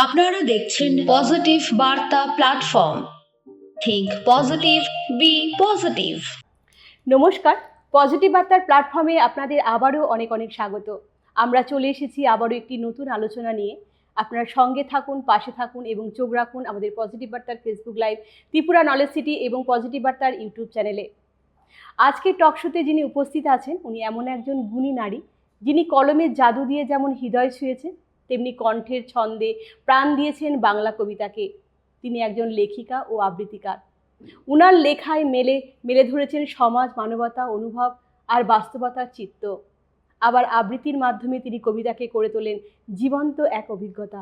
আপনারা দেখছেন পজিটিভ বার্তা platform. Think positive, be positive. নমস্কার, পজিটিভ বার্তার প্ল্যাটফর্মে আপনাদের আবারও অনেক অনেক স্বাগত। আমরা চলে এসেছি আবারও একটি নতুন আলোচনা নিয়ে। আপনারা সঙ্গে থাকুন, পাশে থাকুন এবং চোখ রাখুন আমাদের পজিটিভ বার্তার Facebook live, Tripura knowledge city এবং পজিটিভ বার্তার ইউটিউব চ্যানেলে। আজকে টক শোতে যিনি উপস্থিত আছেন উনি এমন একজন গুণী নারী, যিনি কলমের জাদু দিয়ে যেমন হৃদয় ছুঁয়েছেন, তেমনি কণ্ঠের ছন্দে প্রাণ দিয়েছেন বাংলা কবিতাকে। তিনি একজন লেখিকা ও আবৃত্তিকার। উনার লেখায় মেলে ধরেছেন সমাজ, মানবতা, অনুভব আর বাস্তবতার চিত্র। আবার আবৃত্তির মাধ্যমে তিনি কবিতাকে করে তোলেন জীবন্ত এক অভিজ্ঞতা।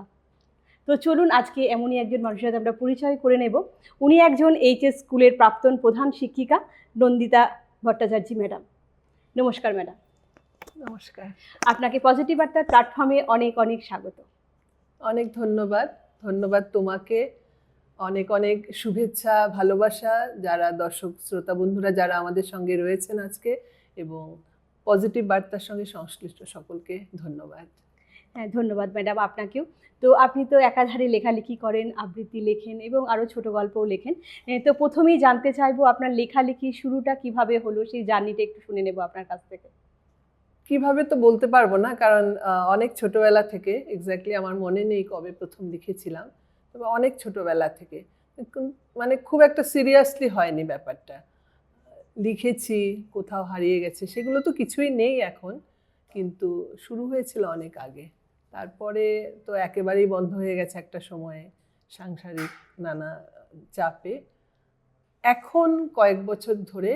তো চলুন আজকে এমনই একজন মানুষের সাথে আমরা পরিচয় করে নেব। উনি একজন এইচএস স্কুলের প্রাক্তন প্রধান শিক্ষিকা নন্দিতা ভট্টাচার্য ম্যাডাম। নমস্কার ম্যাডাম। নমস্কার। আপনাকে পজিটিভ বার্তার প্ল্যাটফর্মে অনেক অনেক স্বাগত। অনেক ধন্যবাদ তোমাকে। অনেক অনেক শুভেচ্ছা, ভালোবাসা যারা দর্শক শ্রোতা বন্ধুরা যারা আমাদের সঙ্গে রয়েছেন আজকে, এবং পজিটিভ বার্তার সঙ্গে সংশ্লিষ্ট সকলকে ধন্যবাদ। হ্যাঁ, ধন্যবাদ ম্যাডাম আপনাকেও। তো আপনি তো একাধারে লেখালেখি করেন, আবৃত্তি লেখেন এবং আরও ছোট গল্পও লেখেন। তো প্রথমেই জানতে চাইবো আপনার লেখালেখির শুরুটা কিভাবে হলো, সেই জার্নিটা একটু শুনে নেব আপনার কাছ থেকে। কিভাবে তো বলতে পারবো না, কারণ অনেক ছোটবেলা থেকে, এক্স্যাক্টলি আমার মনে নেই কবে প্রথম লিখেছিলাম, তবে অনেক ছোটবেলা থেকে, মানে খুব একটা সিরিয়াসলি হয়নি ব্যাপারটা। লিখেছি, কোথাও হারিয়ে গেছে সেগুলো তো কিছুই নেই এখন, কিন্তু শুরু হয়েছিল অনেক আগে। তারপরে তো একেবারেই বন্ধ হয়ে গেছে একটা সময়ে সাংসারিক নানা চাপে। এখন কয়েক বছর ধরে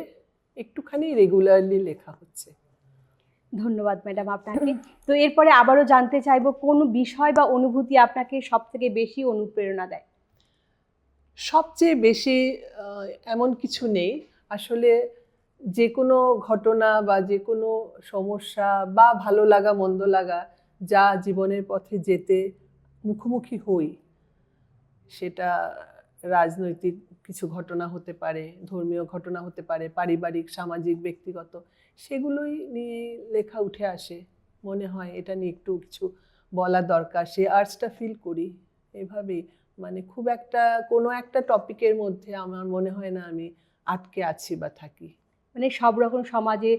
একটুখানি রেগুলারলি লেখা হচ্ছে। ধন্যবাদ ম্যাডাম আপনাকে। তো এরপরে আবারও জানতে চাইবো কোন বিষয় বা অনুভূতি আপনাকে সবথেকে বেশি অনুপ্রেরণা দেয়? সবচেয়ে বেশি এমন কিছু নেই আসলে। যে কোনো ঘটনা বা যে কোনো সমস্যা বা ভালো লাগা মন্দ লাগা যা জীবনের পথে যেতে মুখোমুখি হই, সেটা রাজনৈতিক কিছু ঘটনা হতে পারে, ধর্মীয় ঘটনা হতে পারে, পারিবারিক, সামাজিক, ব্যক্তিগত, সেগুলোই নিয়ে লেখা উঠে আসে। মনে হয় এটা নিয়ে একটু কিছু বলা দরকার, সে আর্টসটা ফিল করি এভাবেই। মানে খুব একটা কোনো একটা টপিকের মধ্যে আমার মনে হয় না আমি আটকে আছি বা থাকি। মানে সব রকম সমাজে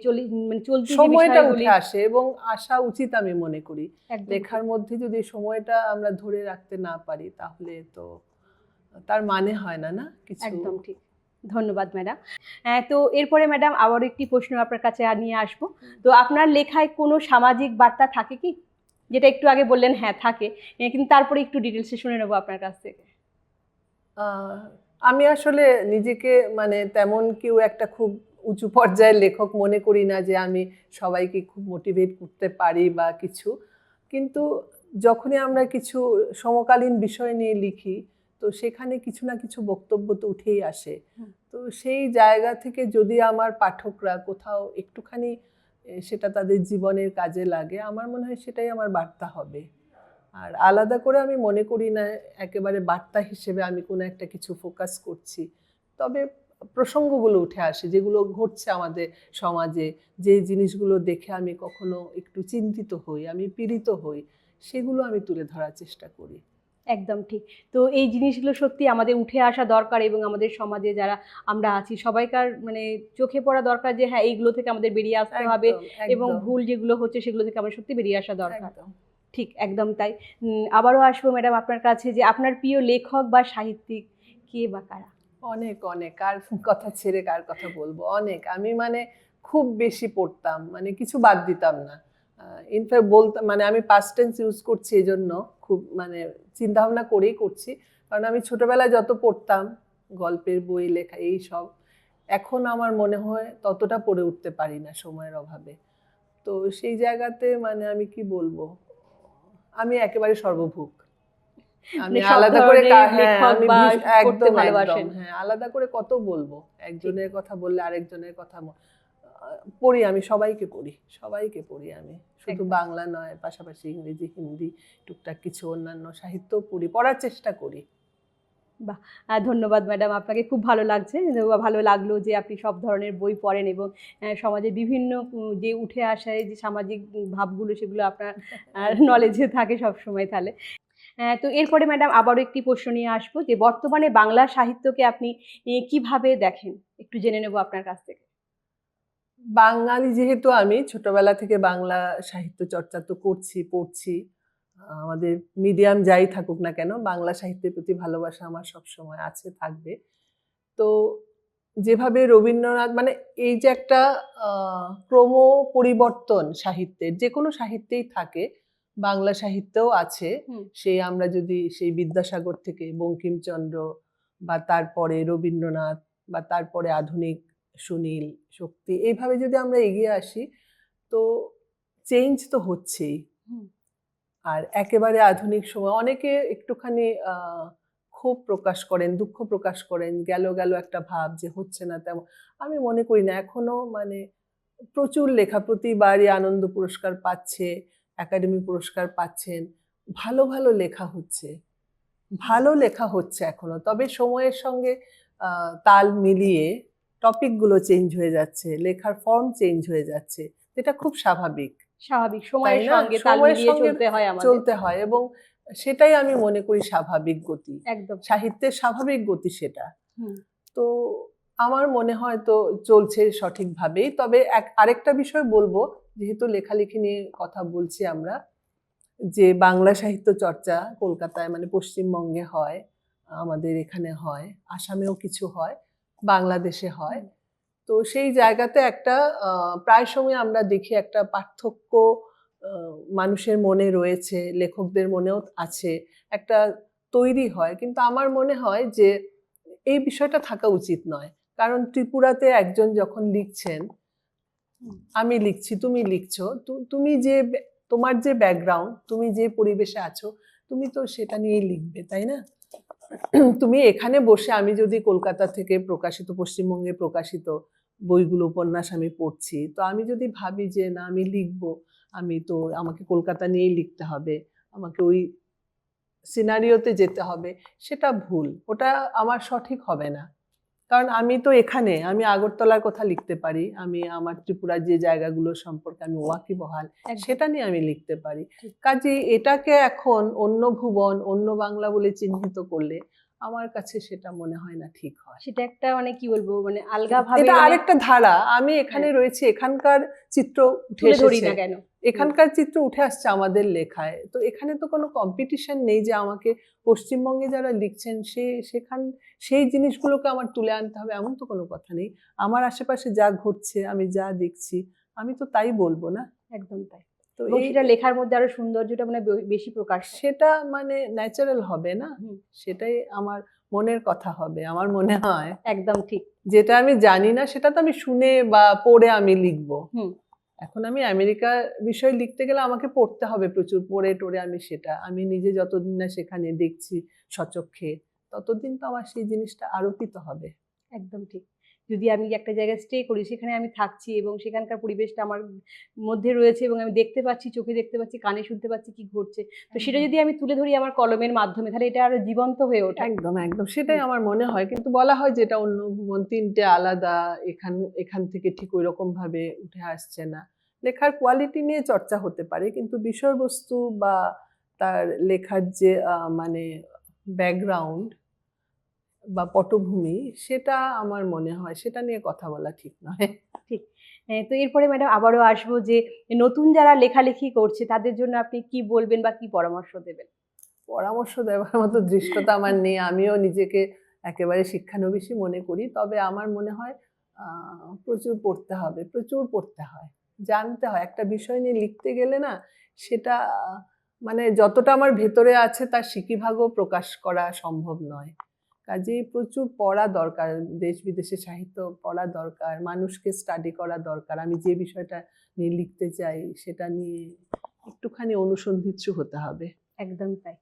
চলতি সময়টা উঠে আসে এবং আসা উচিত আমি মনে করি। একদম লেখার মধ্যে যদি সময়টা আমরা ধরে রাখতে না পারি তাহলে তো তার মানে হয় না, না কিছু। একদম ঠিক। ধন্যবাদ ম্যাডাম। তো এরপরে ম্যাডাম আবারও একটি প্রশ্ন আপনার কাছে নিয়ে আসবো। তো আপনার লেখায় কোনো সামাজিক বার্তা থাকে কি? যেটা একটু আগে বললেন হ্যাঁ থাকে, কিন্তু তারপরে একটু ডিটেলসে শুনে নেবো আপনার কাছ থেকে। আমি আসলে নিজেকে মানে তেমন কেউ একটা খুব উঁচু পর্যায়ের লেখক মনে করি না যে আমি সবাইকে খুব মোটিভেট করতে পারি বা কিছু। কিন্তু যখনই আমরা কিছু সমকালীন বিষয় নিয়ে লিখি, তো সেখানে কিছু না কিছু বক্তব্য তো উঠেই আসে। তো সেই জায়গা থেকে যদি আমার পাঠকরা কোথাও একটুখানি সেটা তাদের জীবনের কাজে লাগে, আমার মনে হয় সেটাই আমার বার্তা হবে। আর আলাদা করে আমি মনে করি না একেবারে বার্তা হিসেবে আমি কোনো একটা কিছু ফোকাস করছি। তবে প্রসঙ্গগুলো উঠে আসে যেগুলো ঘটছে আমাদের সমাজে, যে জিনিসগুলো দেখে আমি কখনো একটু চিন্তিত হই, আমি পীড়িত হই, সেগুলো আমি তুলে ধরার চেষ্টা করি। একদম ঠিক। তো এই জিনিসগুলো সত্যি আমাদের উঠে আসা দরকার এবং আমাদের সমাজে যারা আমরা আছি সবাইকার মানে চোখে পড়া দরকার যে হ্যাঁ এইগুলো থেকে আমাদের বেরিয়ে আসতে হবে, এবং ভুল যেগুলো হচ্ছে সেগুলো থেকে আমাদের সত্যি বেরিয়ে আসা দরকার। ঠিক, একদম তাই। আবারও আসবো ম্যাডাম আপনার কাছে যে আপনার প্রিয় লেখক বা সাহিত্যিক কে বা কারা? অনেক অনেক, কার কথা ছেড়ে কার কথা বলবো, অনেক। আমি মানে খুব বেশি পড়তাম, মানে কিছু বাদ দিতাম না। ইনফ্যাক্ট বলতাম, মানে আমি পাস্ট টেন্স ইউজ করছি এই জন্য খুব মানে চিন্তা ভাবনা করেই করছি, কারণ আমি ছোটবেলায় যত পড়তাম গল্পের বই, লেখা, এই সব, এখন আমার মনে হয় ততটা পড়ে উঠতে পারি না সময়ের অভাবে। তো সেই জায়গাতে মানে আমি কি বলবো, আমি একেবারে সর্বভুক। আমি আলাদা করে একদম একদম হ্যাঁ, আলাদা করে কত বলবো, একজনের কথা বললে আরেকজনের কথা পড়ি। আমি সবাইকে পড়ি আমি, শুধু বাংলা নয়, পাশাপাশি ইংরেজি, হিন্দি, টুকটাক কিছু অন্যান্য সাহিত্য পড়ি, পড়ার চেষ্টা করি। বাহ, ধন্যবাদ ম্যাডাম আপনাকে। খুব ভালো লাগছে, ভালো লাগলো যে আপনি সব ধরনের বই পড়েন এবং সমাজের বিভিন্ন যে উঠে আসে যে সামাজিক ভাবগুলো সেগুলো আপনার নলেজে থাকে সবসময়। তাহলে তো এরপরে ম্যাডাম আবারও একটি প্রশ্ন নিয়ে আসবো যে বর্তমানে বাংলা সাহিত্যকে আপনি কিভাবে দেখেন, একটু জেনে নেব আপনার কাছ থেকে। বাঙালি যেহেতু, আমি ছোটবেলা থেকে বাংলা সাহিত্য চর্চা তো করছি, পড়ছি। আমাদের মিডিয়াম যাই থাকুক না কেন, বাংলা সাহিত্যের প্রতি ভালোবাসা আমার সবসময় আছে, থাকবে। তো যেভাবে রবীন্দ্রনাথ, মানে এই যে একটা ক্রম পরিবর্তন সাহিত্যের, যে কোনো সাহিত্যেই থাকে, বাংলা সাহিত্যেও আছে। সেই আমরা যদি সেই বিদ্যাসাগর থেকে বঙ্কিমচন্দ্র, বা তারপরে রবীন্দ্রনাথ, বা তারপরে আধুনিক সুনীল, শক্তি, এইভাবে যদি আমরা এগিয়ে আসি, তো চেঞ্জ তো হচ্ছেই। আর একেবারে আধুনিক সময় অনেকে একটুখানি ক্ষোভ প্রকাশ করেন, দুঃখ প্রকাশ করেন, গেল গেল একটা ভাব যে হচ্ছে না তেমন। আমি মনে করি না, এখনো মানে প্রচুর লেখা, প্রতিবারই আনন্দ পুরস্কার পাচ্ছে, একাডেমি পুরস্কার পাচ্ছেন, ভালো ভালো লেখা হচ্ছে, ভালো লেখা হচ্ছে এখনো। তবে সময়ের সঙ্গে তাল মিলিয়ে টপিকগুলো চেঞ্জ হয়ে যাচ্ছে, লেখার ফর্ম চেঞ্জ হয়ে যাচ্ছে, এটা খুব স্বাভাবিক। স্বাভাবিক, তাই সময়ের না? সঙ্গে তাল সময়ের মিলিয়ে সঙ্গে চলতে হয় আমাদের। চলতে হয়, এবং সেটাই আমি মনে করি স্বাভাবিক গতি, একদম। সাহিত্যের স্বাভাবিক গতি সেটা। হুম। তো আমার মনে হয় তো চলছে সঠিকভাবেই। তবে আরেকটা বিষয় বলবো, যেহেতু লেখালেখি নিয়ে কথা বলছি আমরা, যে বাংলা সাহিত্য চর্চা কলকাতায়, মানে পশ্চিমবঙ্গে হয়, আমাদের এখানে হয়, আসামেও কিছু হয়, বাংলাদেশে হয়। তো সেই জায়গাতে একটা প্রায় সময় আমরা দেখি একটা পার্থক্য মানুষের মনে রয়েছে, লেখকদের মনেও আছে, একটা তৈরি হয়। কিন্তু আমার মনে হয় যে এই বিষয়টা থাকা উচিত নয়। কারণ ত্রিপুরাতে একজন যখন লিখছেন, আমি লিখছি, তুমি লিখছো, তুমি যে তোমার যে ব্যাকগ্রাউন্ড, তুমি যে পরিবেশে আছো, তুমি তো সেটা নিয়েই লিখবে, তাই না? তুমি এখানে বসে, আমি যদি কলকাতা থেকে প্রকাশিত, পশ্চিমবঙ্গে প্রকাশিত বইগুলো, উপন্যাস আমি পড়ছি, তো আমি যদি ভাবি যে না আমি লিখবো, আমি তো, আমাকে কলকাতা নিয়েই লিখতে হবে, আমাকে ওই সিনারিওতে যেতে হবে, সেটা ভুল, ওটা আমার সঠিক হবে না। কারণ আমি তো এখানে, আমি আগরতলার কথা লিখতে পারি, আমি আমার ত্রিপুরার যে জায়গাগুলো সম্পর্কে আমি ওয়াকিবহাল, সেটা নিয়ে আমি লিখতে পারি। কাজে এটাকে এখন অন্য ভুবন, অন্য বাংলা বলে চিহ্নিত করলে আমার কাছে সেটা মনে হয় না ঠিক হয়। সেটা একটা মানে কি বলবো, মানে আলগা ভাবে এটা আরেকটা ধারা, আমি এখানে রয়েছি, এখানকার চিত্র উঠে তুলে ধরি এসেছে, না কেন, এখানকার চিত্র উঠে আসছে আমাদের লেখায়। তো এখানে তো কোনো কম্পিটিশন নেই যে আমাকে পশ্চিমবঙ্গে যারা লিখছেন সেই জিনিসগুলোকে আমার তুলে আনতে হবে, এমন তো কোনো কথা নেই। আমার আশেপাশে যা ঘটছে, আমি যা দেখছি, আমি তো তাই বলবো না। একদম তাই। তো এবং সেটা লেখার মধ্যে আরো সৌন্দর্যটা মানে বেশি প্রকাশ পায়। সেটা মানে ন্যাচারাল হবে না, সেটাই আমার মনের কথা হবে, আমার মনে হয়। একদম ঠিক। যেটা আমি জানি না সেটা তো আমি শুনে বা পড়ে আমি লিখবো। এখন আমি আমেরিকার বিষয় লিখতে গেলে আমাকে পড়তে হবে প্রচুর, পড়ে টোরে আমি নিজে যতদিন না সেখানে দেখছি সচক্ষে, ততদিন তো আমার সেই জিনিসটা আরোপিত হবে। একদম ঠিক। যদি আমি একটা জায়গায় স্টে করি, সেখানে আমি থাকছি এবং সেখানকার পরিবেশটা আমার মধ্যে রয়েছে এবং আমি দেখতে পাচ্ছি, চোখে দেখতে পাচ্ছি, কানে শুনতে পাচ্ছি কি ঘটছে, তো সেটা যদি আমি তুলে ধরি আমার কলমের মাধ্যমে, তাহলে এটা আরো জীবন্ত হয়ে ওঠে। একদম একদম, সেটাই আমার মনে হয়। কিন্তু বলা হয় যেটা অন্য ভুবন, তিনটে আলাদা, এখান থেকে ঠিক ওই রকম ভাবে উঠে আসছে না। লেখার কোয়ালিটি নিয়ে চর্চা হতে পারে, কিন্তু বিষয়বস্তু বা তার লেখার যে মানে ব্যাকগ্রাউন্ড বা পটভূমি, সেটা আমার মনে হয় সেটা নিয়ে কথা বলা ঠিক নয়। ঠিক। তো এরপরে ম্যাডাম আবারও আসবো যে নতুন যারা লেখালেখি করছে তাদের জন্য আপনি কি বলবেন বা কি পরামর্শ দেবেন? পরামর্শ দেওয়ার মতো দৃষ্টতা আমার নেই, আমিও নিজেকে একেবারে শিক্ষানবিশই মনে করি। তবে আমার মনে হয় প্রচুর পড়তে হবে, প্রচুর পড়তে হয়, জানতে হয়। একটা বিষয় নিয়ে লিখতে গেলে না, সেটা মানে যতটা আমার ভেতরে আছে তার সিকিভাগও প্রকাশ করা সম্ভব নয়। কাজেই প্রচুর পড়া দরকার, দেশ বিদেশের সাহিত্য পড়া দরকার, মানুষকে স্টাডি করা দরকার। আমি যে বিষয়টা নিয়ে লিখতে চাই সেটা নিয়ে একটুখানি অনুসন্ধিৎসু হতে হবে। একদম তাই।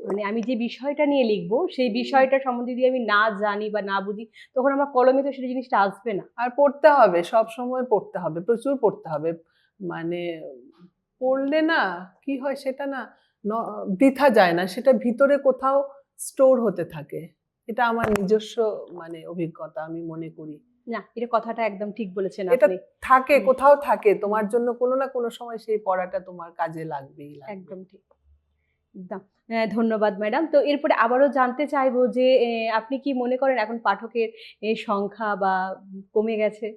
মানে আমি যে বিষয়টা নিয়ে লিখবো, সেই বিষয়টা সম্বন্ধে যদি আমি না জানি বা না বুঝি, তখন আমার কলমে তো সেই জিনিসটা আসবে না। আর পড়তে হবে, সব সময় পড়তে হবে, প্রচুর পড়তে হবে। মানে পড়লে না কি হয়, সেটা না বৃথা যায় না, সেটা ভিতরে কোথাও স্টোর হতে থাকে। এটা আমার নিজস্ব মানে অভিজ্ঞতা, আমি মনে করি। না, এটা কথাটা একদম ঠিক বলেছেন এটা আপনি। থাকে, কোথাও থাকে, তোমার জন্য কোনো না কোনো সময় সেই পড়াটা তোমার কাজে লাগবেই লাগবে। একদম ঠিক। একদম। হ্যাঁ, ধন্যবাদ ম্যাডাম। তো এরপরে আবারও জানতে চাইবো যে আপনি কি মনে করেন এখন পাঠকের সংখ্যা বা কমে গেছে?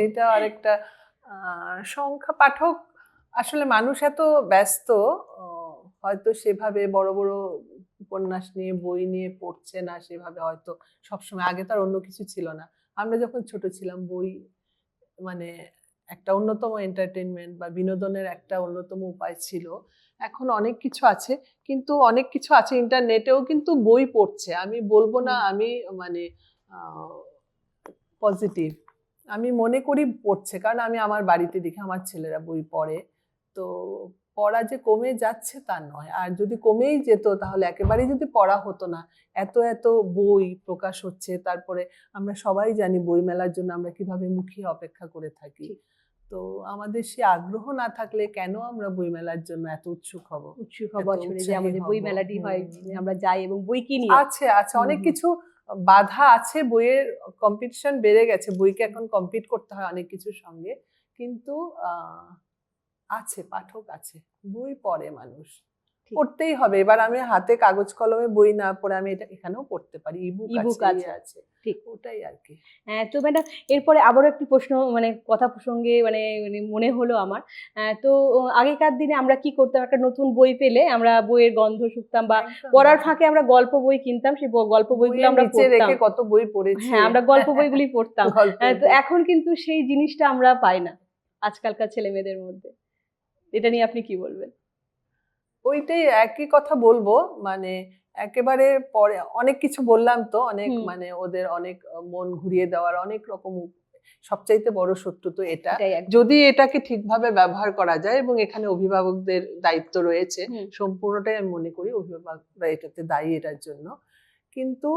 এটা আরেকটা সংখ্যা পাঠক, আসলে মানুষ এত ব্যস্ত, অ হয়তো সেভাবে বড়, বড় উপন্যাস নিয়ে বই নিয়ে পড়ছে না সেভাবে হয়তো সবসময়। আগে তো আর অন্য কিছু ছিল না। আমরা যখন ছোট ছিলাম বই মানে একটা অন্যতম এন্টারটেইনমেন্ট বা বিনোদনের একটা অন্যতম উপায় ছিল। এখন অনেক কিছু আছে, কিন্তু অনেক কিছু আছে ইন্টারনেটেও কিন্তু বই পড়ছে। আমি বলব না হুম। আমি মানে আ পজিটিভ। আমি মনে করি পড়ছে। কারণ আমি আমার বাড়িতে দেখি আমার ছেলেরা বই পড়ে। তো পড়া যে কমে যাচ্ছে তা নয়। আর যদি কমেই যেত তাহলে একেবারেই যদি পড়া হতো না। এত, এত বই প্রকাশ হচ্ছে। তারপরে আমরা সবাই জানি বইমেলার জন্য আমরা কিভাবে মুখিয়ে অপেক্ষা করে থাকি। ঠিক। তো আমাদের সে আগ্রহ না থাকলে কেন আমরা বইমেলার জন্য এত উৎসুক হব? উৎসুক এত বছরে যে উৎসাহী আমাদের হব? বই মেলাটি হয়, হুম। আমরা যাই এবং বই কিনিও। আছে, আছে। হুম, অনেক হুম। কিছু বাধা আছে। বইয়ের কম্পিটিশন বেড়ে গেছে। বইকে এখন কম্পিট করতে হয় অনেক কিছুর সঙ্গে। কিন্তু আ আছে, পাঠক আছে। বই পড়ে মানুষ। ঠিক। পড়তেই হবে। এবার আমি হাতে কাগজ কলমে বই না পড়ে আমি এটা এখানেও পড়তে পারি। ইবুক ইবুক আছে, আছে। আছে। ঠিক। ওটাই আরকি। হ্যাঁ, তো ম্যাডাম এরপরে আবারও একটি প্রশ্ন মানে কথা প্রসঙ্গে মনে হলো আমার। তো আগেকার দিনে আমরা কি করতাম, একটা নতুন বই পেলে আমরা বইয়ের গন্ধ শুঁকতাম বা একদম, পড়ার একদম। ফাঁকে আমরা গল্প বই কিনতাম। সেই গল্প বইগুলো বইয়ের আমরা নিচে পড়তাম। রেখে কত বই পড়েছি। হ্যাঁ, আমরা গল্প বইগুলি পড়তাম। গল্পের তো বই। এখন কিন্তু সেই জিনিসটা আমরা পাই না আজকালকার ছেলেমেয়েদের মধ্যে। এটা নিয়ে আপনি কি বলবেন? ওইটাই একই কথা বলবো। মানে একেবারে পরে অনেক কিছু বললাম তো, অনেক হুম, মানে ওদের অনেক মন ঘুরিয়ে দেওয়ার অনেক রকম সবচাইতে বড় শত্রু তো এটা। এটাই একদম। যদি এটাকে ঠিকভাবে ব্যবহার করা যায় এবং এখানে অভিভাবকদের দায়িত্ব রয়েছে, হুম, সম্পূর্ণটাই আমি মনে করি অভিভাবকরা এটাতে দায়ী এটার জন্য। কিন্তু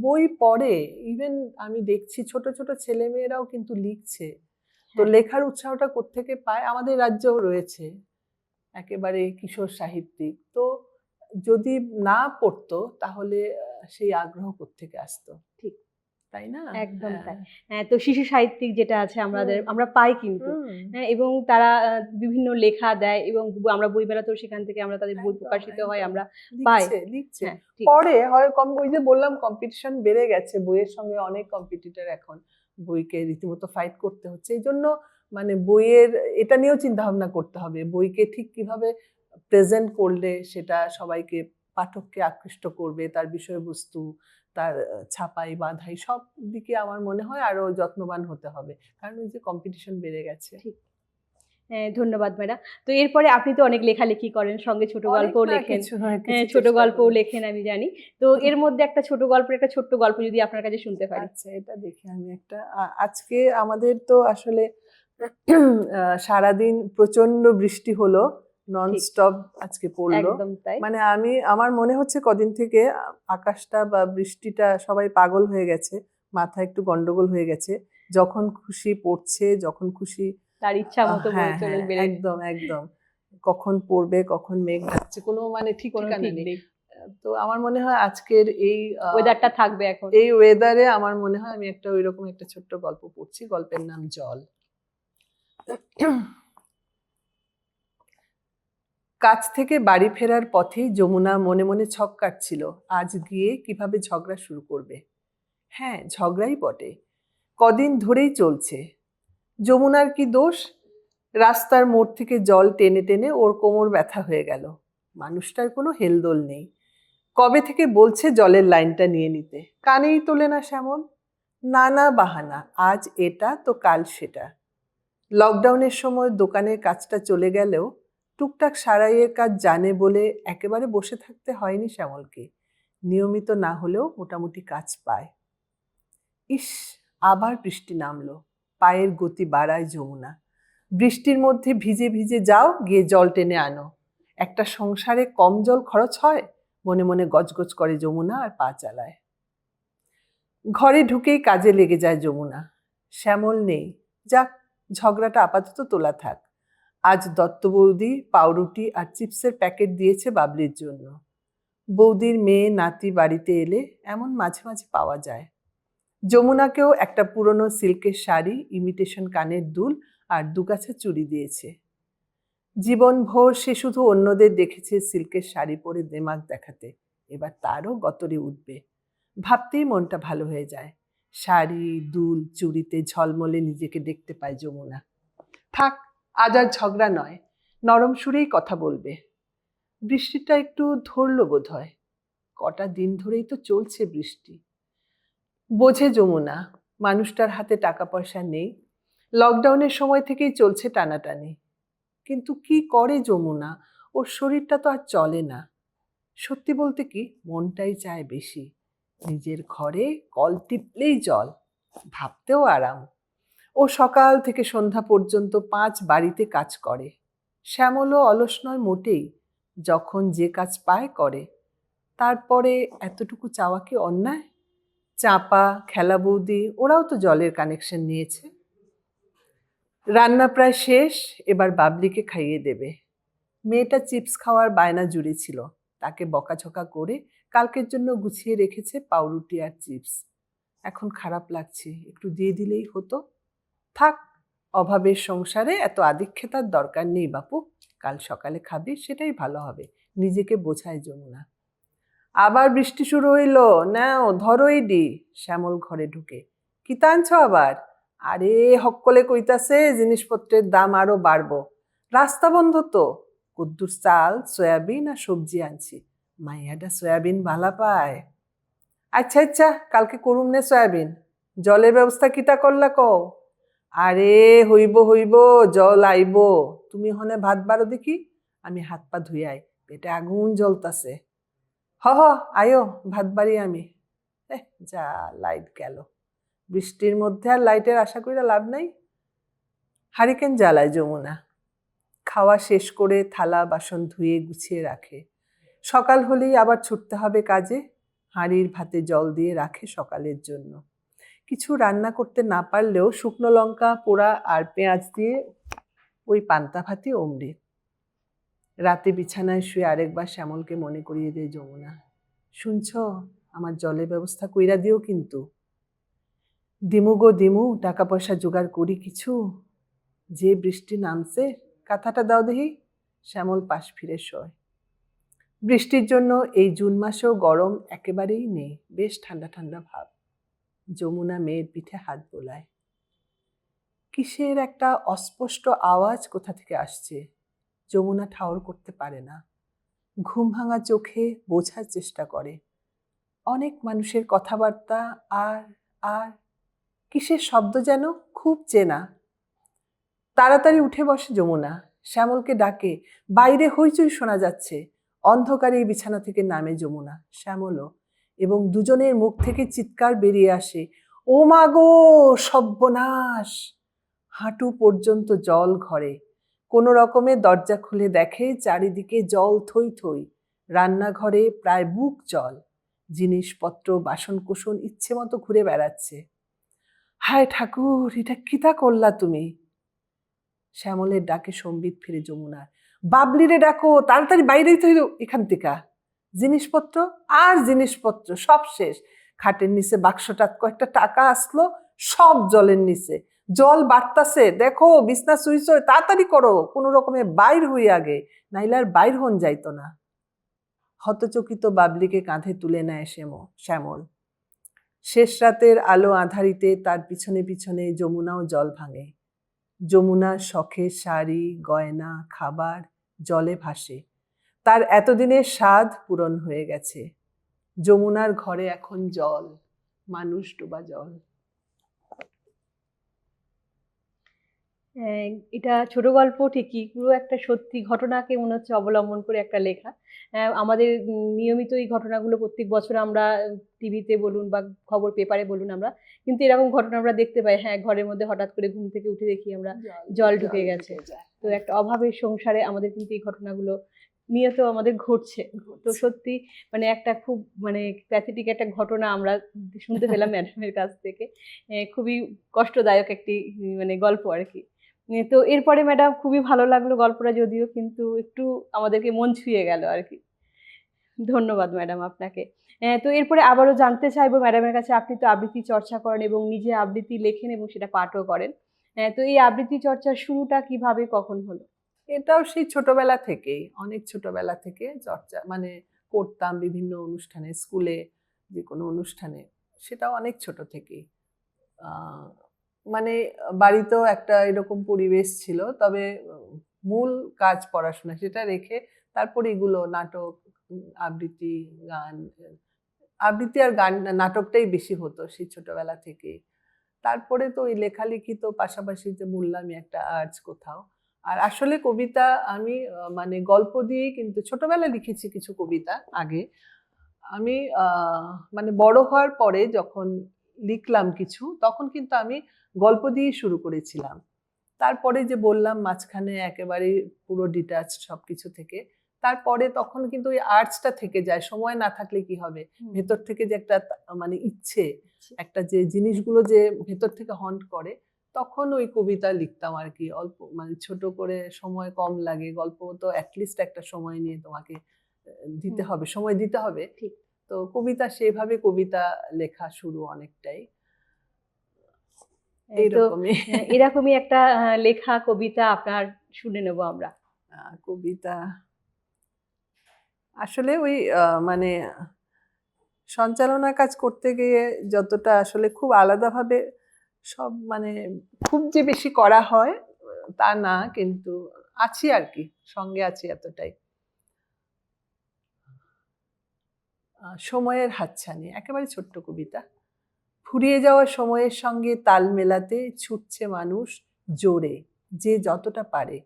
বই পড়ে, ইভেন আমি দেখছি ছোট, ছোট ছেলেমেয়েরাও কিন্তু লিখছে। তো হ্যাঁ, লেখার উৎসাহটা কোত্থেকে পায়? আমাদের রাজ্যেও রয়েছে। একেবারে কিশোর সাহিত্যিক। তো যদি না পড়তো তাহলে সেই আগ্রহ কোত্থেকে আসতো? ঠিক। তাই না? একদম হ্যাঁ। তাই। হ্যাঁ, তো শিশু সাহিত্যিক যেটা আছে হুম, আমরা পাই কিন্তু। হুম। হ্যাঁ, এবং তারা বিভিন্ন লেখা দেয় এবং আমরা বই মেলাতেও সেখান থেকে আমরা তাদের বই একদম, প্রকাশিত হয় একদম। আমরা পাই। লিখছে, লিখছে। হ্যাঁ, ঠিক। পড়ে হয় কম, ওই যে বললাম কম্পিটিশন বেড়ে গেছে। বইয়ের সঙ্গে অনেক কম্পিটিটর এখন। বইকে রীতিমতো ফাইট করতে হচ্ছে। এইজন্য মানে বইয়ের এটা নিয়েও চিন্তাভাবনা করতে হবে। বইকে ঠিক কিভাবে প্রেজেন্ট করলে সেটা সবাইকে পাঠককে আকৃষ্ট করবে, তার বিষয়বস্তু, তার ছাপাই বাঁধাই সব দিকে আমার মনে হয় আরো যত্নবান হতে হবে। কারণ ওই যে কম্পিটিশন বেড়ে গেছে। ঠিক। হ্যাঁ, ধন্যবাদ ম্যাডাম। তো এরপরে আপনি তো অনেক লেখালেখি করেন, সঙ্গে ছোট অনেক গল্পও না লেখেন। কিছু নয়, হ্যাঁ, কিছু ছোট চেষ্টা গল্পও করি। লেখেন আমি জানি। তো এর মধ্যে একটা ছোট্ট গল্প যদি আপনার কাছে শুনতে পারি। আচ্ছা, এটা দেখি আমি একটা আজকে আমাদের তো আসলে সারাদিন প্রচন্ড বৃষ্টি হলো। ঠিক। ননস্টপ আজকে পড়লো। একদম তাই। মানে আমার মনে হচ্ছে কদিন থেকে আকাশটা বা বৃষ্টিটা সবাই পাগল হয়ে গেছে। মাথায় একটু গন্ডগোল হয়ে গেছে। যখন খুশি পড়ছে, যখন খুশি তার ইচ্ছা মতো হ্যাঁ, চলে হ্যাঁ, বেড়ে একদম, একদম। কখন পড়বে, কখন মেঘ ডাকছে কোনো মানে ঠিক কোনো ঠিকানা ঠিক নেই। নেই। তো আমার মনে হয় আজকের এই ওয়েদারটা থাকবে এখন। এই ওয়েদারে আমার মনে হয় আমি একটা ঐরকম একটা ছোট্ট গল্প পড়ছি। গল্পের নাম জল। কাজ থেকে বাড়ি ফেরার পথেই যমুনা মনে মনে ছক কাটছিল। আজ গিয়ে কিভাবে ঝগড়া শুরু করবে। হ্যাঁ, ঝগড়াই বটে। কদিন ধরেই চলছে। যমুনার কি দোষ? রাস্তার মোড় থেকে জল টেনে টেনে ওর কোমর ব্যথা হয়ে গেল। মানুষটার কোনো হেলদোল নেই। কবে থেকে বলছে জলের লাইনটা নিয়ে নিতে, কানেই তোলে না শ্যামল। নানা বাহানা, আজ এটা তো কাল সেটা। লকডাউনের সময় দোকানের কাজটা চলে গেলেও টুকটাক সারাইয়ের কাজ জানে বলে একেবারে বসে থাকতে হয়নি শ্যামলকে। নিয়মিত না হলেও মোটামুটি কাজ পায়। ইস, আবার বৃষ্টি নামলো। পায়ের গতি বাড়ায় যমুনা। বৃষ্টির মধ্যে ভিজে ভিজে যাও, গিয়ে জল টেনে আনো। একটা সংসারে কম জল খরচ হয়? মনে মনে গজগজ করে যমুনা আর পা চালায়। ঘরে ঢুকেই কাজে লেগে যায় যমুনা। শ্যামল নেই। যাক, ঝগড়াটা আপাতত তোলা থাক। আজ দত্ত বৌদি পাউরুটি আর চিপসের প্যাকেট দিয়েছে বাবলির জন্য। বৌদির মেয়ে নাতি বাড়িতে এলে এমন মাঝে মাঝে পাওয়া যায়। যমুনাকেও একটা পুরনো সিল্কের শাড়ি, ইমিটেশন কানের দুল আর দুগাছা চুড়ি দিয়েছে। জীবনভর সে শুধু অন্যদের দেখেছে সিল্কের শাড়ি পরে দেমাক দেখাতে, এবার তারও গতরে উঠবে। ভাবতেই মনটা ভালো হয়ে যায়। শাড়ি, দুল, চুড়িতে ঝলমলে নিজেকে দেখতে পায় যমুনা। থাক, আজ আর ঝগড়া নয়, নরম সুরেই কথা বলবে। বৃষ্টিটা একটু ধরলো বোধ হয়। কটা দিন ধরেই তো চলছে বৃষ্টি। বোঝে যমুনা মানুষটার হাতে টাকা পয়সা নেই, লকডাউনের সময় থেকেই চলছে টানাটানি। কিন্তু কি করে যমুনা, ওর শরীরটা তো আর চলে না। সত্যি বলতে কি, মনটাই চায় বেশি। নিজের ঘরে কল টিপলেই জল, ভাবতেও আরাম। ও সকাল থেকে সন্ধ্যা পর্যন্ত 5 বাড়িতে কাজ করে। শ্যামলও অলস নয় মোটেই, যখন যে কাজ পায় করে। তারপরে এতটুকু চাওয়া কি অন্যায়? চাপা, খেলা বৌদি ওরাও তো জলের কানেকশন নিয়েছে। রান্না প্রায় শেষ, এবার বাবলিকে খাইয়ে দেবে। মেয়েটা চিপস খাওয়ার বায়না জুড়েছিল, তাকে বকাঝকা করে কালকের জন্য গুছিয়ে রেখেছে পাউরুটি আর চিপস। এখন খারাপ লাগছে, একটু দিয়ে দিলেই হতো। থাক, অভাবের সংসারে এত আদিক্ষেতার দরকার নেই বাপু, কাল সকালে খাবি সেটাই ভালো হবে, নিজেকে বোঝায় যমুনা। আবার বৃষ্টি শুরু হইল, নাও ধরোই ডি। শ্যামল ঘরে ঢুকে, কি টানছ আবার? আরে হক্কলে কইতাছে জিনিসপত্রের দাম আরো বাড়বো, রাস্তা বন্ধ তো। কুদ্দুস চাল, সয়াবিন আর সবজি আনছি। মাইয়াডা সয়াবিন ভালা পায়। আচ্ছা আচ্ছা, কালকে করুম নে সয়াবিন। জলের ব্যবস্থা কিতা করলা কও? আরে হইব হইব, জল আইব। তুমি হনে ভাত বাড়ো দেখি, আমি হাত পা ধুইয়াই, পেটে আগুন জ্বলতাছে। হ হ, আয়ো ভাত বাড়ি আমি। যা, লাইট গেল। বৃষ্টির মধ্যে আর লাইটের আশা কইরা লাভ নাই। হারিকেন জ্বালায় যমুনা। খাওয়া শেষ করে থালা বাসন ধুয়ে গুছিয়ে রাখে। সকাল হলেই আবার ছুটতে হবে কাজে। হাঁড়ির ভাতে জল দিয়ে রাখে সকালের জন্য। কিছু রান্না করতে না পারলেও শুকনো লঙ্কা পোড়া আর পেঁয়াজ দিয়ে ওই পান্তা ভাতই অমৃত। রাতে বিছানায় শুয়ে আরেকবার শ্যামলকে মনে করিয়ে দেয় যমুনা, শুনছ, আমার জলের ব্যবস্থা কইরা দিও কিন্তু। দিমু গো দিমু, টাকা পয়সা জোগাড় করি কিছু। যে বৃষ্টি নামছে, কাঁথাটা দাও দেখি। শ্যামল পাশ ফিরে শোয়। বৃষ্টির জন্য এই জুন মাসেও গরম একেবারেই নেই, বেশ ঠান্ডা ঠান্ডা ভাব। যমুনা মেয়ের পিঠে হাত বোলায়। কিসের একটা অস্পষ্ট আওয়াজ কোথা থেকে আসছে, যমুনা ঠাউর করতে পারে না। ঘুম ভাঙা চোখে বোঝার চেষ্টা করে। অনেক মানুষের কথাবার্তা, আর আর কিসের শব্দ যেন খুব চেনা। তাড়াতাড়ি উঠে বসে যমুনা, শ্যামলকে ডাকে। বাইরে হইচই শোনা যাচ্ছে। অন্ধকারে বিছানা থেকে নামে যমুনা, শ্যামলও, এবং দুজনের মুখ থেকে চিৎকার বেরিয়ে আসে, ও মা গো সর্বনাশ! হাঁটু পর্যন্ত জল ঘরে। কোনো রকমে দরজা খুলে দেখে চারিদিকে জল থই থই। রান্নাঘরে প্রায় বুক জল। জিনিসপত্র বাসনকোসন ইচ্ছে মতো ঘুরে বেড়াচ্ছে। হায় ঠাকুর, এটা কিতা করলা তুমি? শ্যামলের ডাকে সম্বিত ফিরে যমুনার, বাবলিরে ডাকো, তাড়াতাড়ি বাইরেই তো এখান থেকে। জিনিসপত্র আর জিনিসপত্র সব শেষ। খাটের নিচে বাক্সটাত কয়েকটা টাকা আসলো, সব জলের নিচে। জল বাড়তাছে, দেখো বিছনা সুইচ, তাড়াতাড়ি করো, কোনো রকমে বাইর হই আগে, নাইলে আর বাইর হন যাইতো না। হতচকিত বাবলিকে কাঁধে তুলে নেয় শ্যামল। শেষ রাতের আলো আঁধারিতে তার পিছনে পিছনে যমুনাও জল ভাঙে। যমুনার শখের শাড়ি, গয়না, খাবার জলে ভাসে। তার এতদিনের স্বাদ পূরণ হয়ে গেছে। যমুনার ঘরে এখন জল, মানুষ ডোবা জল। এটা ছোট গল্প ঠিকই, পুরো একটা সত্যি ঘটনাকে মনে হচ্ছে অবলম্বন করে একটা লেখা। আমাদের নিয়মিত এই ঘটনাগুলো প্রত্যেক বছর আমরা টিভিতে বলুন বা খবর পেপারে বলুন আমরা কিন্তু এরকম ঘটনা আমরা দেখতে পাই। হ্যাঁ, ঘরের মধ্যে হঠাৎ করে ঘুম থেকে উঠে দেখি আমরা জল ঢুকে গেছে। তো একটা অভাবের সংসারে আমাদের কিন্তু এই ঘটনাগুলো নিয়ত আমাদের ঘটছে। তো সত্যি মানে একটা খুব মানে প্যাথেটিক একটা ঘটনা আমরা শুনতে পেলাম ম্যাডামের কাছ থেকে। খুবই কষ্টদায়ক একটি মানে গল্প আর কি। তো এরপরে ম্যাডাম খুবই ভালো লাগলো গল্পটা, যদিও কিন্তু একটু আমাদেরকে মন ছুঁয়ে গেল আর কি। ধন্যবাদ ম্যাডাম আপনাকে। তো এরপরে আবারও জানতে চাইবো ম্যাডামের কাছে, আপনি তো আবৃত্তি চর্চা করেন এবং নিজে আবৃত্তি লেখেন এবং সেটা পাঠও করেন। তো এই আবৃত্তি চর্চার শুরুটা কিভাবে কখন হলো? এটাও সেই ছোটবেলা থেকেই, অনেক ছোটবেলা থেকে চর্চা মানে করতাম বিভিন্ন অনুষ্ঠানে, স্কুলে যে কোনো অনুষ্ঠানে, সেটাও অনেক ছোট থেকেই। আহ, মানে বাড়িতেও একটা এরকম পরিবেশ ছিল, তবে মূল কাজ পড়াশোনা, সেটা রেখে তারপর এগুলো নাটক, আবৃত্তি, গান, আবৃত্তি আর গান, নাটকটাই বেশি হতো সেই ছোটবেলা থেকে। তারপরে তো ওই লেখালেখি তো পাশাপাশি, যে বললামই একটা আর্টস কোথাও। আর আসলে কবিতা আমি মানে গল্প দিয়েই, কিন্তু ছোটবেলায় লিখেছি কিছু কবিতা আগে। আমি মানে বড় হওয়ার পরে যখন লিখলাম কিছু, তখন কিন্তু আমি গল্প দিয়েই শুরু করেছিলাম। তারপরে যে বললাম মাঝখানে একেবারে পুরো ডিটাচড সবকিছু থেকে, তারপরে তখন কিন্তু ওই আর্টসটা থেকে যায়। সময় না থাকলে কি হবে, ভেতর থেকে যে একটা মানে ইচ্ছে, একটা যে জিনিসগুলো যে ভেতর থেকে হন্ট করে, তখন ওই কবিতা লিখতাম আর কি। অল্প মানে ছোট করে, সময় কম লাগে, গল্প তো অ্যাটলিস্ট একটা সময় নিয়ে তোমাকে দিতে হবে, সময় দিতে হবে। ঠিক। তো কবিতা, সেভাবে কবিতা লেখা শুরু অনেকটাই তো এইরকমই। এরকমই একটা লেখা কবিতা আপনার শুনে নেব আমরা। কবিতা আসলে ওই মানে সঞ্চালনার কাজ করতে গিয়ে যতটা আসলে খুব আলাদাভাবে সব মানে খুব যে বেশি করা হয় তা না, কিন্তু আছি আর কি, সঙ্গে আছি এতটাই। সময়ের হাতছানি, একেবারে ছোট্ট কবিতা। ফুরিয়ে যাওয়া সময়ের সঙ্গে তাল মেলাতে ছুটছে মানুষ জোরে, যে যতটা পারে।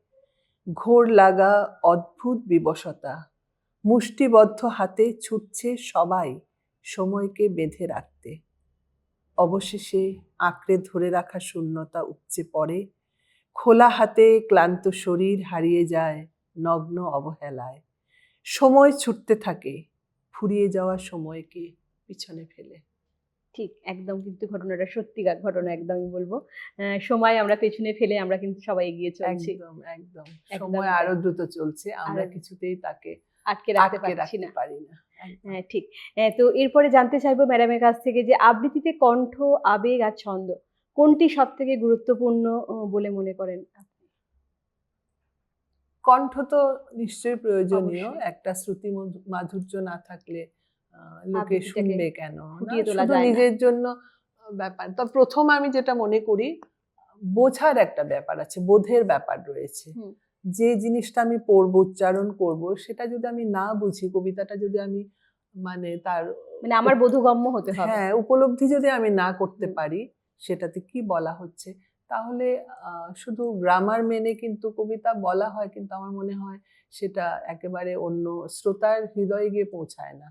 ঘোর লাগা অদ্ভুত বিবশতা, মুষ্টিবদ্ধ হাতে ছুটছে সবাই সময়কে বেঁধে রাখতে। অবশেষে আঁকড়ে ধরে রাখা শূন্যতা উপচে পড়ে, খোলা হাতে ক্লান্ত শরীর হারিয়ে যায় নগ্ন অবহেলায়। সময় ছুটতে থাকে ফুরিয়ে যাওয়া সময়কে পিছনে ফেলে। ঠিক, একদম কিন্তু ঘটনাটা সত্যিকার ঘটনা, একদমই বলবো। সময় আমরা পেছনে ফেলে আমরা কিন্তু সবাই এগিয়ে চলছি। একদম একদম, একদমই সময় তাই। আরো দ্রুত চলছে, আমরা আরো কিছুতেই তাকে আটকে রাখতে আটকে পারছি রাখতে না। পারি না। একদম। হ্যাঁ, ঠিক। তো এরপরে জানতে চাইবো ম্যাডামের কাছ থেকে যে আবৃত্তিতে কণ্ঠ, আবেগ আর ছন্দ কোনটি সবথেকে গুরুত্বপূর্ণ বলে মনে করেন? কণ্ঠ তো নিশ্চয়ই প্রয়োজনীয়, অবশ্যই। একটা শ্রুতি মাধুর্য না থাকলে লোকে আবৃত্তিটাকে শুনবে কেন, না ফুটিয়ে তোলা শুধু যায় না। নিজের জন্য ব্যাপার। তো প্রথম আমি যেটা মনে করি, বোঝার একটা ব্যাপার আছে, বোধের ব্যাপার রয়েছে। হুম। যে জিনিসটা আমি পড়বো, উচ্চারণ করব, সেটা যদি আমি না বুঝি, কবিতাটা যদি আমি মানে তার মানে আমার বোধগম্য হতে হবে। হ্যাঁ উপলব্ধি যদি আমি না করতে হুম। পারি সেটাতে কি বলা হচ্ছে, তাহলে শুধু গ্রামার মেনে কিন্তু কবিতা বলা হয়, কিন্তু আমার মনে হয় সেটা একেবারে অন্য শ্রোতার হৃদয়ে গিয়ে পৌঁছায় না।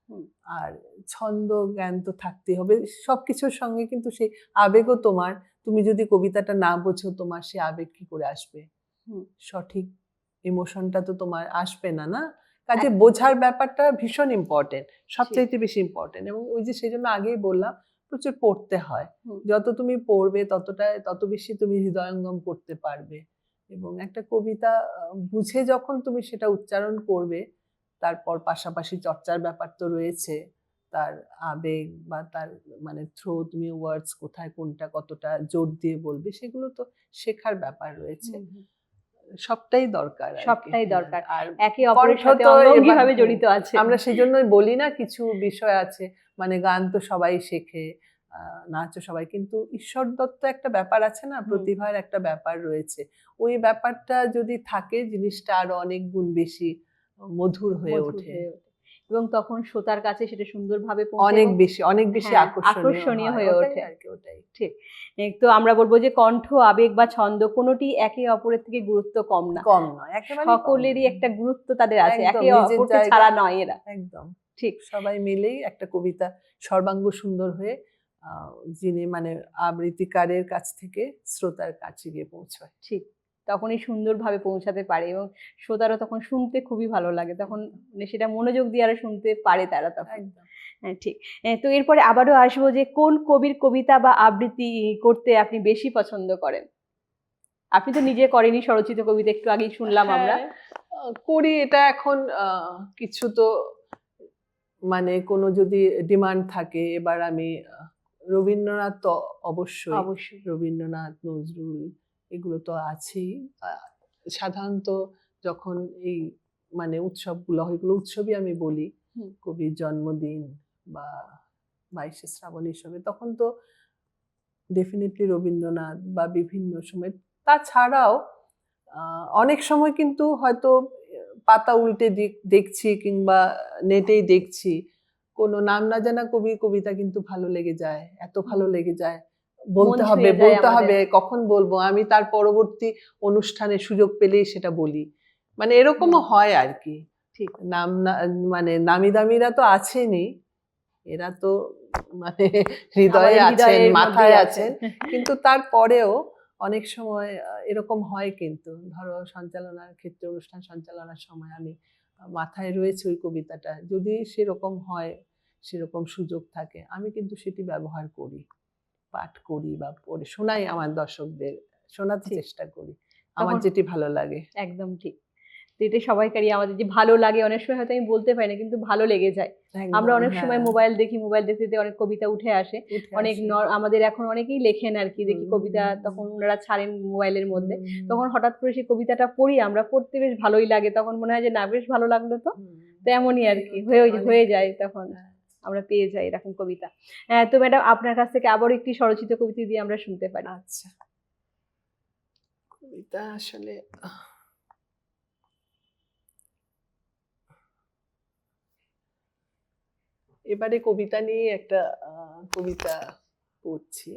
হুম। আর ছন্দ জ্ঞান তো থাকতে হবে সবকিছুর সঙ্গে, কিন্তু সেই আবেগও তোমার, তুমি যদি কবিতাটা না বোঝো, তোমার সে আবেগ কি করে আসবে? হুম। সঠিক ইমোশনটা তো তোমার আসবে না, না? কাজে একদম। বোঝার ব্যাপারটা ভীষণ ইম্পর্টেন্ট, ঠিক। সবচাইতে বেশি ইম্পর্টেন্ট। এবং ওই যে সেজন্য আগেই বললাম, প্রচুর পড়তে হয়। হুম। যত তুমি পড়বে তত বেশি তুমি হৃদয়ঙ্গম করতে পারবে। এবং একটা কবিতা বুঝে যখন তুমি সেটা উচ্চারণ করবে, তারপর পাশাপাশি চর্চার ব্যাপার তো রয়েছে। তার আবেগ বা তার মানে থ্রো, তুমি ওয়ার্ডস কোথায় কোনটা কতটা জোর দিয়ে বলবে, সেগুলো তো শেখার ব্যাপার রয়েছে। হুম, হুম। সবটাই দরকার আর কি। সবটাই হ্যাঁ, দরকার। আর একে অপরের কণ্ঠ সাথে তো অঙ্গাঙ্গিভাবে এবার জড়িত আছে। আমরা সেজন্যই বলি না, কিছু বিষয় আছে মানে গান তো সবাই শেখে, নাচও সবাই, কিন্তু ঈশ্বর দত্ত একটা ব্যাপার আছে না, হুম। প্রতিভার একটা ব্যাপার রয়েছে। ওই ব্যাপারটা যদি থাকে, জিনিসটা আরো অনেক গুণ বেশি মধুর হয়ে মধুর ওঠে, হয়ে ওঠে। এবং তখন শ্রোতার কাছে সেটা সুন্দরভাবে অনেক বেশি হ্যাঁ, আকর্ষণীয় আকর্ষণীয় হয়। হয়ে ওটাই ওঠে। আর কি, ওটাই। ঠিক। তো আমরা বলব যে কণ্ঠ, আবেগ বা ছন্দ কোনটি একে অপরের থেকে গুরুত্ব কম না। কম নয়, একেবারেই কম সকলেরই নয়। একটা গুরুত্ব তাদের আছে। একদম একে নিজের অপরকে জায়গা, ছাড়া নয় এরা। একদম ঠিক। সবাই মিলেই একটা কবিতা সর্বাঙ্গ সুন্দর হয়ে যিনি মানে আবৃত্তিকারের কাছ থেকে শ্রোতার কাছে গিয়ে পৌঁছায়। ঠিক। তখনই সুন্দরভাবে পৌঁছাতে পারে এবং শ্রোতারও তখন শুনতে খুবই ভালো লাগে। তখন মানে সেটা মনোযোগ দিয়ে আরো শুনতে পারে তারা তখন। একদম। হ্যাঁ, ঠিক। তো এরপরে আবারও আসবো যে কোন কবির কবিতা বা আবৃত্তি করতে আপনি বেশি পছন্দ করেন? আপনি তো নিজে করেনই স্বরচিত কবিতা, একটু আগেই শুনলাম আমরা। হ্যাঁ, করি এটা এখন কিছু তো মানে কোনো যদি ডিমান্ড থাকে, এবার আমি রবীন্দ্রনাথ তো অবশ্যই, অবশ্যই। রবীন্দ্রনাথ, নজরুল এগুলো তো আছেই। সাধারণত যখন এই মানে উৎসবগুলো হয়, এগুলো উৎসবই আমি বলি, হুম। কবির জন্মদিন বা 22শে শ্রাবণ হিসেবে, তখন তো ডেফিনেটলি রবীন্দ্রনাথ বা বিভিন্ন সময়, তাছাড়াও অনেক সময় কিন্তু হয়তো পাতা উল্টে দেখছি কিংবা নেটেই দেখছি কোনো নাম না জানা কবির কবিতা কিন্তু ভালো লেগে যায়, এত ভালো লেগে যায়, বলতে মন হবে ছুঁয়ে যায় আমাদের। হবে, কখন বলবো, আমি তার পরবর্তী অনুষ্ঠানে সুযোগ পেলেই সেটা বলি, মানে এরকমও হয় আর কি। ঠিক। নাম না মানে নামি দামিরা তো আছেনই, এরা তো মানে হৃদয়ে আমাদের আছেন, হৃদয়ের মাথায় মধ্যেই আছেন, কিন্তু তারপরেও অনেক সময় এরকম হয়, কিন্তু ধরো সঞ্চালনার ক্ষেত্রে, অনুষ্ঠান সঞ্চালনার সময় আমি মাথায় রয়েছে ওই কবিতাটা, যদি সেরকম হয়, সেরকম সুযোগ থাকে, আমি কিন্তু সেটি ব্যবহার করি, পাঠ করি বা পড়ে শোনাই আমার দর্শকদের, শোনাতে ঠিক। চেষ্টা করি আমার তখন যেটি ভালো লাগে। একদম ঠিক। তো এটা সবাইকারই, আমাদের যে ভালো লাগে, অনেক সময় হয়তো আমি বলতে পারি না কিন্তু ভালো লেগে যায়। আমরা একদম, অনেক হ্যাঁ, সময় মোবাইল দেখি, মোবাইল দেখতে দেখতে অনেক কবিতা উঠে আসে। উঠে অনেক আসে। আমাদের এখন অনেকেই লেখেন আরকি, দেখি কবিতা তখন ওনারা ছাড়েন মোবাইলের মধ্যে। তখন হঠাৎ করে সেই কবিতাটা পড়ি আমরা, পড়তে বেশ ভালোই লাগে। তখন মনে হয় যে না, বেশ ভালো লাগলো তো। তো এমনই আরকি হয়ে যায় তখন। হ্যাঁ। আমরা পেয়ে যাই এরকম কবিতা। তো ম্যাডাম, আপনার কাছ থেকে আবারও একটি স্বরচিত কবিতা দিয়ে আমরা শুনতে পারি। আচ্ছা, কবিতা আসলে এবারে কবিতা নিয়ে একটা কবিতা পড়ছি,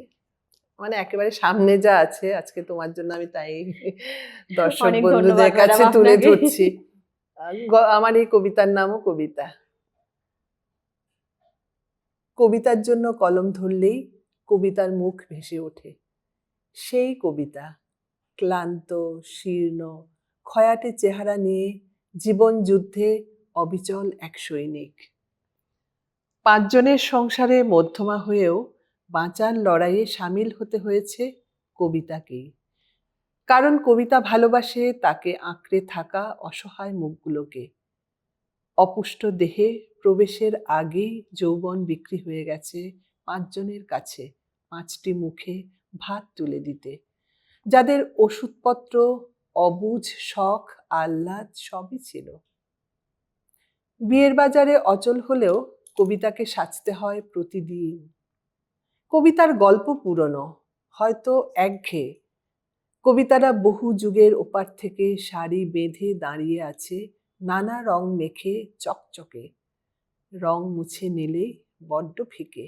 মানে একেবারে সামনে যা আছে আজকে তোমার জন্য আমি তাই দর্শক অনেক বন্ধুদের ধন্যবাদ ম্যাডাম কাছে তুলে আপনাকে। ধরছি। আমার এই কবিতার নামও কবিতা। কবিতার জন্য কলম ধরলেই কবিতার মুখ ভেসে ওঠে, সেই কবিতা ক্লান্ত, শীর্ণ, ক্ষয়াটে চেহারা নিয়ে জীবন যুদ্ধে অবিচল এক সৈনিক। 5 জনের সংসারে মধ্যমা হয়েও বাঁচার লড়াইয়ে সামিল হতে হয়েছে কবিতাকেই, কারণ কবিতা ভালোবাসে তাকে আঁকড়ে থাকা অসহায় মুখগুলোকে। অপুষ্ট দেহে প্রবেশের আগেই যৌবন বিক্রি হয়ে গেছে 5 জনের কাছে, 5টি মুখে ভাত তুলে দিতে, যাদের ওষুধপত্র, অবুঝ শখ, আহ্লাদ সবই ছিল। বিয়ের বাজারে অচল হলেও কবিতাকে সাজতে হয় প্রতিদিন। কবিতার গল্প পুরনো, হয়তো একঘেয়ে। কবিতারা বহু যুগের ওপার থেকে সারি বেঁধে দাঁড়িয়ে আছে, নানা রং মেখে চকচকে, রং মুছে নিলে বড্ড ফিকে।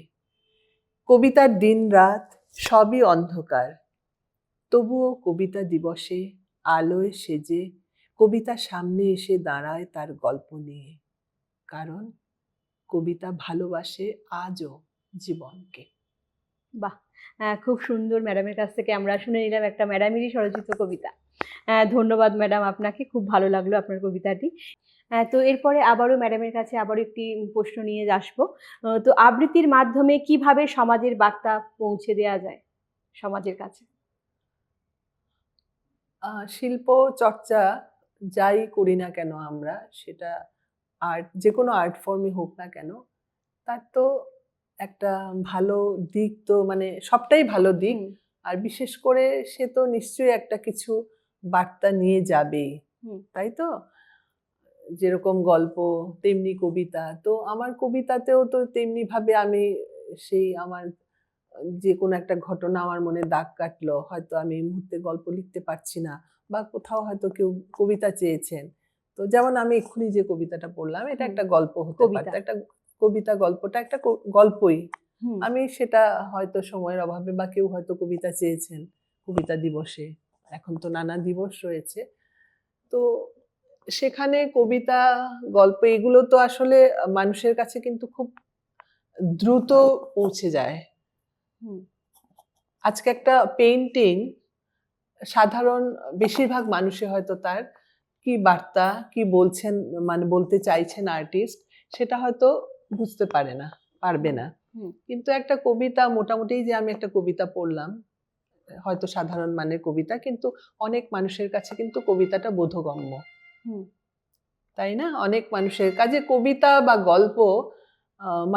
কবিতার দিন রাত সবই অন্ধকার, তবুও কবিতা দিবসে আলোয় সেজে কবিতা সামনে এসে দাঁড়ায় তার গল্প নিয়ে, কারণ কবিতা ভালোবাসে আজও জীবনকে। বাহ! খুব সুন্দর। ম্যাডামের কাছ থেকে আমরা শুনে নিলাম একটা ম্যাডামেরই স্বরচিত কবিতা। ধন্যবাদ ম্যাডাম আপনাকে। খুব ভালো লাগলো আপনার কবিতাটি। তো এরপরে আবারও ম্যাডামের কাছে আবারও একটি প্রশ্ন নিয়ে আসবো। তো আবৃত্তির মাধ্যমে কিভাবে সমাজের বার্তা পৌঁছে দেয়া যায় সমাজের কাছে? শিল্প চর্চা যাই করি না কেন আমরা, সেটা আর্ট, যে কোনো আর্ট ফর্মই হোক না কেন, তার তো একটা ভালো দিক, তো মানে সবটাই ভালো দিক। হুম, আর বিশেষ করে সে তো নিশ্চয়ই একটা কিছু বার্তা নিয়ে যাবেই, হুম, তাই তো? যেরকম গল্প তেমনি কবিতা, তো আমার কবিতাতেও তো তেমনি ভাবে আমি সেই আমার যে কোনো একটা ঘটনা আমার মনে দাগ কাটলো, হয়তো আমি এই মুহূর্তে গল্প লিখতে পারছি না, বা কোথাও হয়তো কেউ কবিতা চেয়েছেন, তো যেমন আমি এক্ষুনি যে কবিতাটা পড়লাম, এটা হুম। একটা গল্প হতে কবিতা। পারতো, একটা কবিতা, গল্পটা একটা গল্পই, হুম, আমি সেটা হয়তো সময়ের অভাবে বা কেউ হয়তো কবিতা চেয়েছেন কবিতা দিবসে, এখন তো নানা দিবস রয়েছে, তো সেখানে কবিতা, গল্প এগুলো তো আসলে মানুষের কাছে কিন্তু খুব দ্রুত পৌঁছে যায়। হুম, আজকে একটা পেইন্টিং সাধারণ বেশিরভাগ মানুষে হয়তো তার কি বার্তা, কি বলছেন, মানে বলতে চাইছেন আর্টিস্ট, সেটা হয়তো বুঝতে পারবে না। হুম, কিন্তু একটা কবিতা, মোটামুটি যে আমি একটা কবিতা পড়লাম, হয়তো সাধারণ মানের কবিতা, কিন্তু অনেক মানুষের কাছে কিন্তু কবিতাটা বোধগম্য, হুম, তাই না? অনেক মানুষের কাছে কবিতা বা গল্প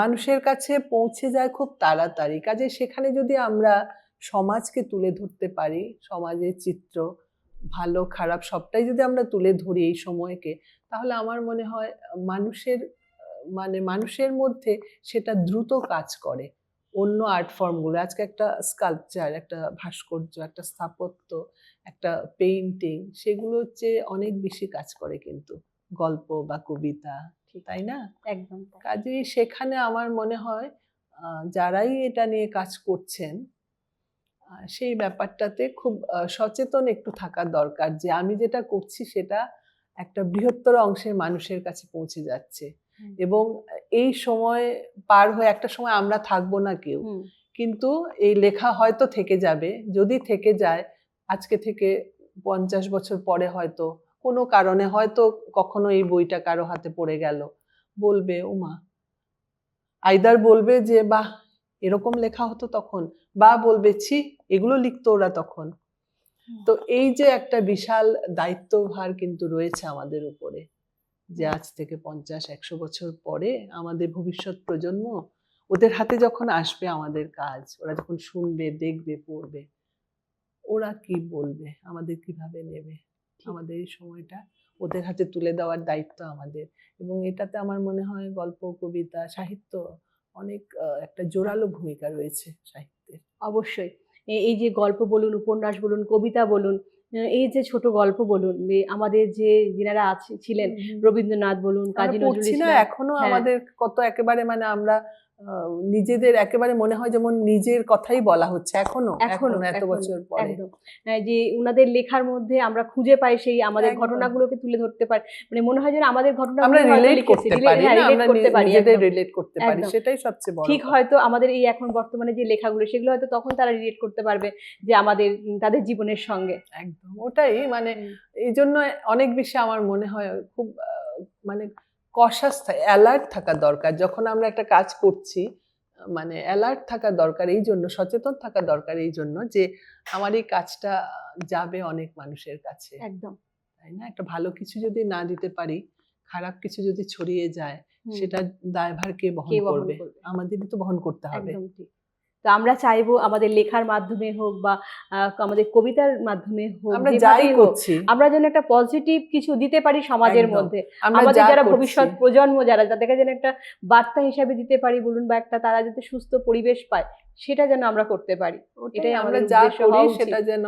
মানুষের কাছে পৌঁছে যায় খুব তাড়াতাড়ি। কাজে সেখানে যদি আমরা সমাজকে তুলে ধরতে পারি, সমাজের চিত্র ভালো খারাপ সবটাই যদি আমরা তুলে ধরি এই সময়কে, তাহলে আমার মনে হয় মানুষের মধ্যে সেটা দ্রুত কাজ করে। অন্য আর্ট ফর্মগুলো আজকে একটা স্কাল্পচার, একটা ভাস্কর্য, একটা স্থাপত্য, একটা পেইন্টিং, সেগুলো হচ্ছে অনেক বেশি কাজ করে কিন্তু গল্প বা কবিতা, তাই না? একদম তাই। কাজেই সেখানে আমার মনে হয় যারাই এটা নিয়ে কাজ করছেন সেই ব্যাপারটাতে খুব সচেতন একটু থাকা দরকার যে আমি যেটা করছি সেটা একটা বৃহত্তর অংশের মানুষের কাছে পৌঁছে যাচ্ছে। এবং এই সময় পার হয়ে একটা সময় আমরা থাকবো না কেউ, কিন্তু এই লেখা হয়তো থেকে যাবে। যদি থেকে যায় আজকে থেকে 50 বছর পরে হয়তো কোনো কারণে হয়তো কখনো এই বইটা কারো হাতে পড়ে গেল, বলবে ওমা, আইদার বলবে যে বাহ এরকম লেখা হতো তখন, বা বলবে ছি এগুলো লিখতো ওরা তখন। তো এই যে একটা বিশাল দায়িত্বভার কিন্তু রয়েছে আমাদের উপরে, যে আজ থেকে 50-100 বছর পরে আমাদের ভবিষ্যৎ প্রজন্ম, ওদের হাতে যখন আসবে আমাদের কাজ, ওরা যখন শুনবে, দেখবে, পড়বে, ওরা কি বলবে, আমাদের কিভাবে নেবে, আমাদের এই সময়টা ওদের হাতে তুলে দেওয়ার দায়িত্ব আমাদের। এবং এটাতে আমার মনে হয় গল্প, কবিতা, সাহিত্য অনেক একটা জোরালো ভূমিকা রয়েছে সাহিত্যের। অবশ্যই। এই যে গল্প বলুন, উপন্যাস বলুন, কবিতা বলুন, এই যে ছোট গল্প বলুন, আমাদের যে যিনারা ছিলেন, রবীন্দ্রনাথ বলুন, আমরা কাজী নজরুল পড়ছি না ইসলাম। এখনো হ্যাঁ। আমাদের কত একেবারে আমরা নিজেদের একেবারে মনে হয় যেমন নিজের কথাই বলা হচ্ছে এখনো এত বছর পরে। একদম। যে উনাদের লেখার মধ্যে আমরা খুঁজে পাই সেই আমাদের একদম। ঘটনাগুলোকে তুলে ধরতে পারি। মানে মনে হয় যেন আমাদের আমরা ঘটনাগুলো হয়তো রিলেট লিখেছি। করতে পারি না, আমরা করতে পারি, নিজেদের একদম। রিলেট করতে পারি, একদম। সেটাই সবচেয়ে বড় ঠিক কথা। হয়তো আমাদের এই এখন বর্তমানে যে লেখাগুলো সেগুলো হয়তো তখন তারা রিলেট করতে পারবে যে আমাদের তাদের জীবনের সঙ্গে। একদম ওটাই এই জন্য অনেক বেশি আমার মনে হয় খুব মানে কশাস অ্যালার্ট থাকা দরকার যখন আমরা একটা কাজ করছি। অ্যালার্ট থাকা দরকার এই জন্য, সচেতন থাকা দরকার এই জন্য যে আমার এই কাজটা যাবে অনেক মানুষের কাছে। একদম তাই না? একটা ভালো কিছু যদি না দিতে পারি, খারাপ কিছু যদি ছড়িয়ে যায়, সেটা দায়ভার কে বহন করবে? আমাদেরই তো বহন করতে হবে। একদম ঠিক। তো আমরা চাইবো আমাদের লেখার মাধ্যমে হোক বা আমাদের কবিতার মাধ্যমে হোক, আমরা যাই যেভাবেই হোক, করছি আমরা যেন একটা পজিটিভ কিছু দিতে পারি সমাজের একদম। মধ্যে। আমরা আমাদের যা যারা করছি, ভবিষ্যৎ প্রজন্ম যারা তাদেরকে যেন একটা বার্তা হিসাবে দিতে পারি বলুন, বা একটা তারা যাতে সুস্থ পরিবেশ পায় সেটা যেন আমরা করতে পারি। এটাই আমরা আমাদের যা উদ্দেশ্য করি হওয়া উচিত। সেটা যেন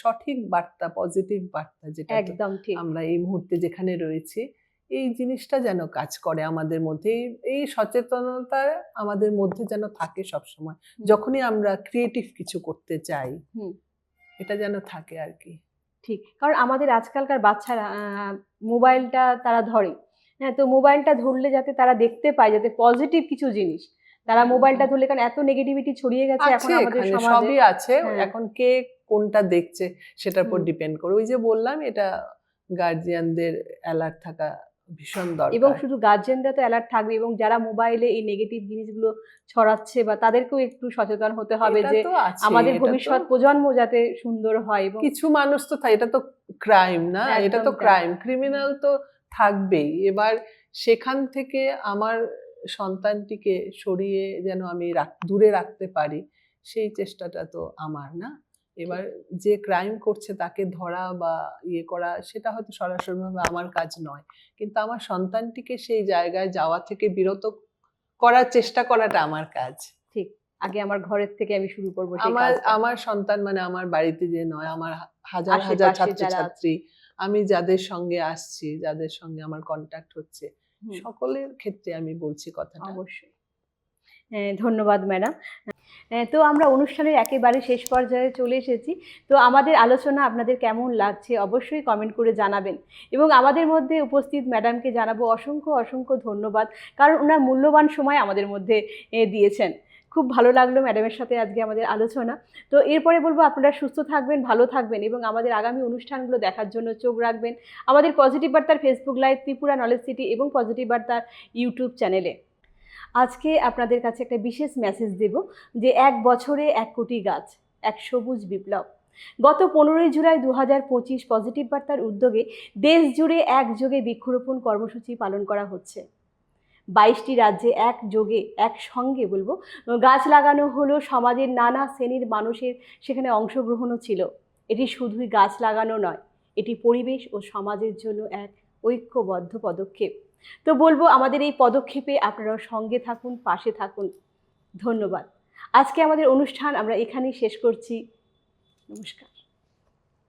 সঠিক বার্তা, পজিটিভ বার্তা, যেটা একদম ঠিক। আমরা এই মুহূর্তে যেখানে রয়েছি এই জিনিসটা যেন কাজ করে আমাদের মধ্যে। এই সচেতনতা আমাদের মধ্যে যেন থাকে সবসময়, যখনই আমরা ক্রিয়েটিভ কিছু করতে চাই এটা যেন থাকে আর কি। ঠিক, কারণ আমাদের আজকালকার বাচ্চারা মোবাইলটা তারা ধরে, হ্যাঁ, তো মোবাইলটা ধরলে যাতে তারা দেখতে পায় যাতে পজিটিভ কিছু জিনিস, তারা মোবাইলটা ধরলে, কারণ এত নেগেটিভিটি ছড়িয়ে গেছে এখন আমাদের সমাজে। সবই আছে, এখন কে কোনটা দেখছে সেটার উপর ডিপেন্ড করে। ওই যে বললাম, এটা গার্জিয়ানদের অ্যালার্ট থাকা ভীষণ দরকার। এবং শুধু গার্জিয়ানরা তো অ্যালার্ট থাকবে, এবং যারা মোবাইলে এই নেগেটিভ জিনিসগুলো ছড়াচ্ছে বা তাদেরকেও একটু সচেতন হতে হবে যে আমাদের ভবিষ্যৎ প্রজন্ম যাতে সুন্দর হয়। এবং কিছু মানুষ তো এটা তো ক্রাইম না, এটা তো ক্রাইম, ক্রিমিনাল তো থাকবেই। এবার সেখান থেকে আমার সন্তানটিকে সরিয়ে যেন আমি দূরে রাখতে পারি, সেই চেষ্টাটা তো আমার না। এবার যে ক্রাইম করছে তাকে ধরা বা করা সেটা হয়তো সরাসরিভাবে আমার কাজ নয়, কিন্তু আমার সন্তানটিকে সেই জায়গায় যাওয়া থেকে বিরত করার চেষ্টা করাটা আমার কাজ। ঠিক, আগে আমার ঘরের থেকে আমি শুরু করবো। আমার সন্তান আমার বাড়িতে যে নয়, আমার হাজার হাজার ছাত্রছাত্রী, আমি যাদের সঙ্গে আসছি, যাদের সঙ্গে আমার কন্ট্যাক্ট হচ্ছে, সকলের ক্ষেত্রে আমি বলছি কথাটা। অবশ্যই। ধন্যবাদ ম্যাডাম। তো আমরা অনুষ্ঠানের একেবারে শেষ পর্যায়ে চলে এসেছি। তো আমাদের আলোচনা আপনাদের কেমন লাগছে অবশ্যই কমেন্ট করে জানাবেন, এবং আমাদের মধ্যে উপস্থিত ম্যাডামকে জানাবো অসংখ্য অসংখ্য ধন্যবাদ, কারণ ওনার মূল্যবান সময় আমাদের মধ্যে দিয়েছেন। খুব ভালো লাগলো ম্যাডামের সাথে আজকে আমাদের আলোচনা। তো এরপরে বলবো আপনারা সুস্থ থাকবেন, ভালো থাকবেন, এবং আমাদের আগামী অনুষ্ঠানগুলো দেখার জন্য চোখ রাখবেন আমাদের পজিটিভ বার্তার Facebook live, Tripura knowledge city এবং পজিটিভ বার্তার ইউটিউব চ্যানেলে। আজকে আপনাদের কাছে একটা বিশেষ মেসেজ দেব যে 1 বছরে 1 কোটি গাছ, এক সবুজ বিপ্লব। গত 15ই জুলাই 2025 পজিটিভ বার্তার উদ্যোগে দেশ জুড়ে একযোগে বৃক্ষরোপণ কর্মসূচি পালন করা হচ্ছে। 22টি রাজ্যে একসঙ্গে বলবো গাছ লাগানো হলো। সমাজের নানা শ্রেণীর মানুষের সেখানে অংশগ্রহণও ছিল। এটি শুধুই গাছ লাগানো নয়, এটি পরিবেশ ও সমাজের জন্য এক ঐক্যবদ্ধ পদক্ষেপ। তো বলবো আমাদের এই পদক্ষেপে আপনারাও সঙ্গে থাকুন, পাশে থাকুন। ধন্যবাদ। আজকে আমাদের অনুষ্ঠান আমরা এখানেই শেষ করছি। নমস্কার।